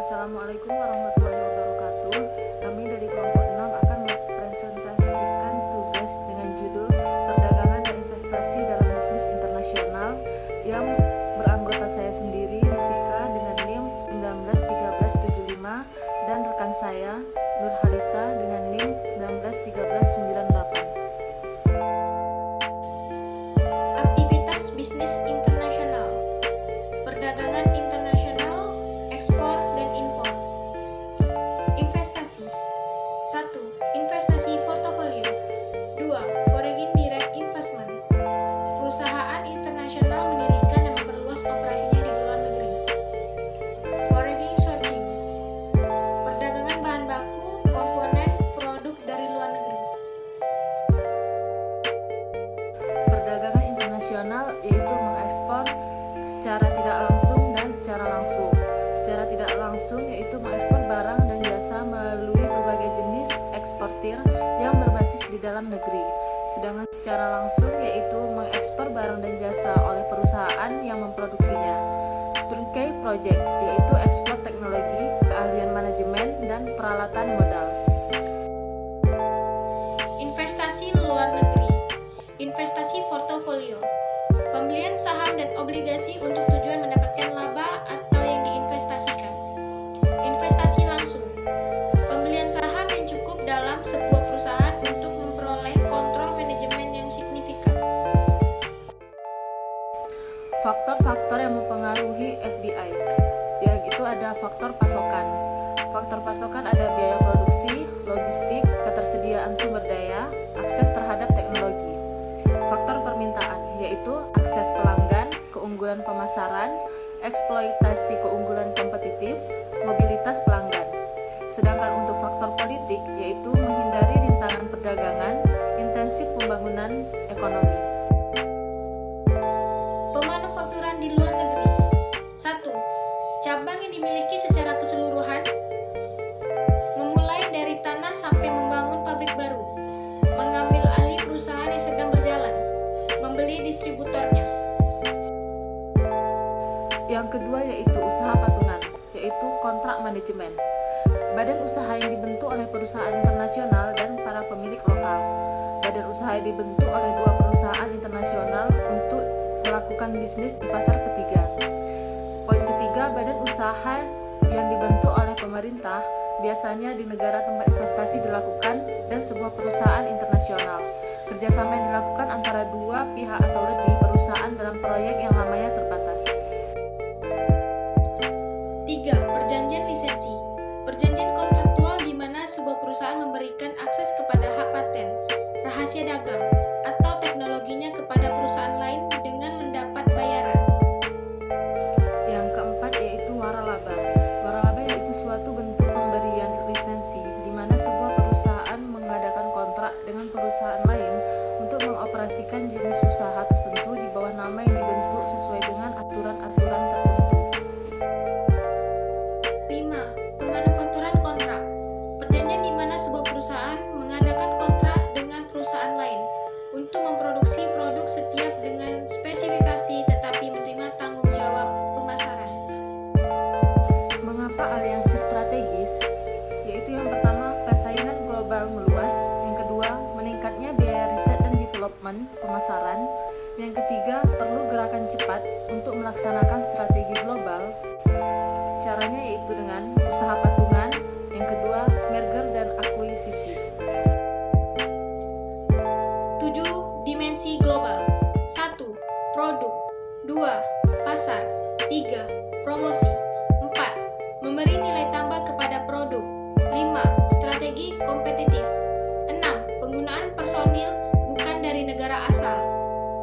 Assalamualaikum warahmatullahi wabarakatuh. Kami dari kelompok 6 akan mempresentasikan tugas dengan judul Perdagangan dan Investasi dalam Bisnis Internasional yang beranggota saya sendiri, Nufika, dengan NIM 191375 dan rekan saya, Nur Halisa, dengan NIM 191398. Aktivitas bisnis internasional, perdagangan internasional, ekspor dan impor. Investasi. 1. Investasi portofolio. 2. Foreign direct investment. Perusahaan internasional mendirikan dan memperluas operasinya di luar negeri. Foreign sourcing. Perdagangan bahan baku, komponen, produk dari luar negeri. Perdagangan internasional yaitu mengekspor secara tidak langsung dan secara langsung. Secara tidak langsung yaitu mengekspor barang dan jasa melalui berbagai jenis eksportir yang berbasis di dalam negeri. Sedangkan secara langsung yaitu mengekspor barang dan jasa oleh perusahaan yang memproduksinya. Turnkey project yaitu ekspor teknologi, keahlian manajemen, dan peralatan modal. Investasi luar negeri. Investasi portofolio. Pembelian saham dan obligasi untuk tujuan mendapatkan laba atau yang diinvestasikan. Investasi langsung. Pembelian saham yang cukup dalam sebuah perusahaan untuk memperoleh kontrol manajemen yang signifikan. Faktor-faktor yang mempengaruhi FDI, yaitu ada faktor pasokan. Faktor pasokan ada biaya produksi, logistik, ketersediaan sumber daya, akses terhadap teknologi. Faktor permintaan, yaitu akses pelanggan, keunggulan pemasaran, eksploitasi keunggulan kompetitif, mobilitas pelanggan. Sedangkan untuk faktor politik, yaitu menghindari rintangan perdagangan, intensif pembangunan ekonomi. Pemanufakturan di luar negeri. 1. Cabang yang dimiliki secara keseluruhan, memulai dari tanah sampai membangun pabrik baru, mengambil alih perusahaan yang sedang berjalan, membeli distributornya. Yang kedua yaitu usaha patungan, yaitu kontrak manajemen. Badan usaha yang dibentuk oleh perusahaan internasional dan para pemilik lokal. Badan usaha yang dibentuk oleh dua perusahaan internasional untuk melakukan bisnis di pasar ketiga. Poin ketiga, badan usaha yang dibentuk oleh pemerintah biasanya di negara tempat investasi dilakukan dan sebuah perusahaan internasional. Kerjasama yang dilakukan antara dua pihak atau lebih perusahaan dalam proyek yang lamanya terbatas. 3. Perjanjian lisensi. Perjanjian kontraktual di mana sebuah perusahaan memberikan akses kepada hak paten, rahasia dagang, atau teknologinya kepada perusahaan lain dengan mendapat bayaran. Yang keempat yaitu waralaba. Waralaba yaitu suatu bentuk pemberian lisensi di mana sebuah perusahaan mengadakan kontrak dengan perusahaan lain untuk mengoperasikan jenis usaha tertentu di bawah nama yang dibentuk sesuai dengan aturan-aturan tertentu. 5. Pemanufakturan kontrak. Perjanjian di mana sebuah perusahaan mengadakan kontrak dengan perusahaan lain untuk memproduksi produk setiap dengan spesifikasi tetapi menerima tanggung jawab pemasaran. Mengapa aliansi strategis? Yaitu yang pertama, persaingan global meluas. Yang kedua, meningkatnya biaya riset dan development pemasaran. Yang ketiga, perlu gerakan cepat untuk melaksanakan strategi global. Caranya yaitu dengan usaha patungan. Yang kedua, merger dan akuisisi. 7. Dimensi global. 1. Produk. 2. Pasar. 3. Promosi. 4. Memberi nilai tambah kepada produk. 5. Strategi kompetitif. 6. Penggunaan personil bukan dari negara asal.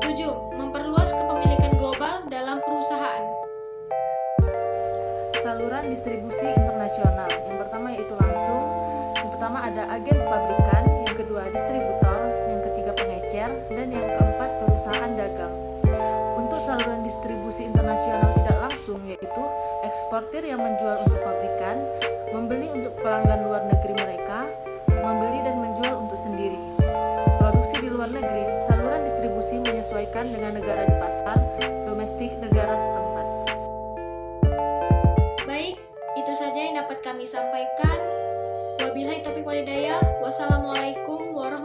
7. Memperluas kepemilikan global dalam perusahaan. Saluran distribusi internasional. Yang pertama yaitu langsung. Yang pertama ada agen pabrikan, yang kedua distributor, yang ketiga pengecer, dan yang keempat perusahaan dagang. Untuk saluran distribusi internasional tidak langsung yaitu eksportir yang menjual untuk pabrikan, membeli untuk pelanggan luar negeri mereka, membeli dan menjual untuk sendiri. Produksi di luar negeri, saluran distribusi menyesuaikan dengan negara di pasar domestik negara setempat. Baik, itu saja saja yang dapat kami sampaikan. Wabillahi taufiq walhidayah. Wassalamualaikum warahmatullahi